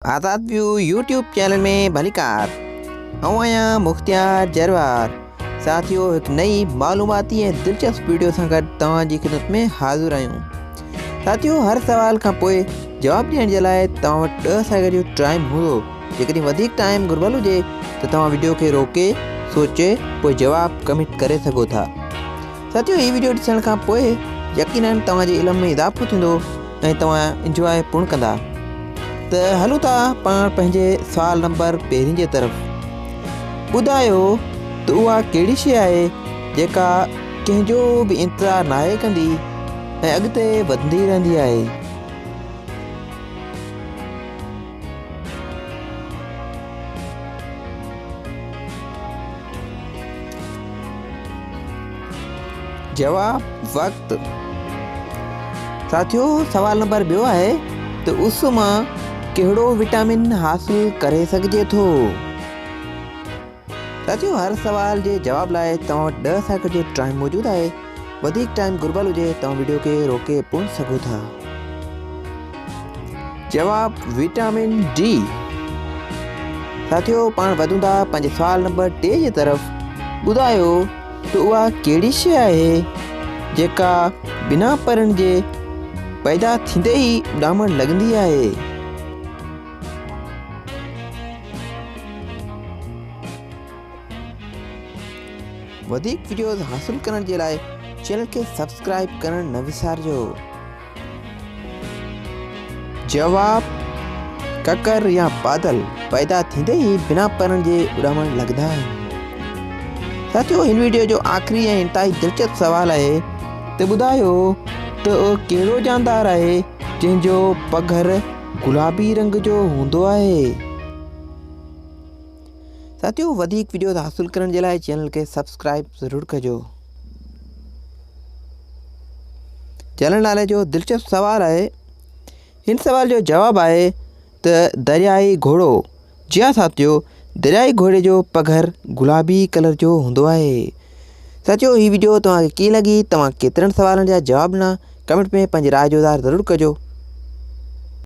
आज़ाद view YouTube channel में भलीकार आया मुख्तियार जरवार। साथियों एक नई मालूमाती ऐं दिलचस्प वीडियो से गॾु तव्हांजी खिदमत में हाज़िर आहियूं। साथियों हर सवाल खां पोइ जवाब ॾियण जे लाइ तव्हां वटि 10 सेकंड जो टाइम हूंदो। जेकॾहिं वधीक टाइम घुर्बल हुजे त तव्हां वीडियो खे रोके सोचे पोइ जवाब कमेंट करे सघो था। साथियों हीअ वीडियो ॾिसण खां पोइ यकीनन तव्हांजे इल्म में इज़ाफ़ो थींदो ऐं तव्हां इंजॉय पूर्ण कंदा। त हलूं था पाण पंहिंजे सवाल नंबर 1 जे तरफ़। ॿुधायो त उहा कहिड़ी शइ आहे जेका कंहिंजो बि इंतज़ारु नाहे कंदी ऐं अॻिते वधंदी रहंदी आहे। जवाब वक्त। साथियों सवाल नंबर 2 आहे त उस मां कहिड़ो विटामिन हासिल करे सघिजे थो। साथियों हर सवाल जे जवाब लाइ तव्हां वटि 10 सेकंड जो टाइम मौजूदु आहे। वधीक टाइम घुर्बल हुजे तव्हां वीडियो खे रोके पूर्ण सघो था। जवाब विटामिन डी। साथियों पाण वधूं था पंहिंजे सवाल नंबर 3 जे तरफ़। ॿुधायो त उहा कहिड़ी शइ आहे जेका बिना पढ़ण जे पैदा थींदे ई उॾामण लॻंदी आहे। वधीक वीडियोज़ हासिल करण जे लाइ चैनल खे सब्सक्राइब करण न विसारिजो। जवाब ककर या बादल पैदा थींदे ई बिना पढ़ण जे उॾामण लॻंदा आहिनि। साथियों हिन वीडियो जो आख़िरी ऐं इंतहाई दिलचस्प सवाल आहे त ॿुधायो त कहिड़ो जानदार आहे जंहिंजो पघर गुलाबी रंग जो हूंदो आहे। साथियों वधीक वीडियो हासिल करण जे लाइ चैनल खे सब्सक्राइब ज़रूरु कजो। जलन नाले जो दिलचस्प सवाल आहे। हिन सवाल जो जवाब आहे त दरियाई घोड़ो। जी हाँ साथियों, दरियाई घोड़े जो पघर गुलाबी कलर जो हूंदो आहे। साथियों हीअ वीडियो तव्हांखे कीअं लॻी, तव्हां केतिरनि सवालनि जा जवाब ॾिना, कमेंट में पंहिंजी राय जो इज़हार ज़रूरु कजो।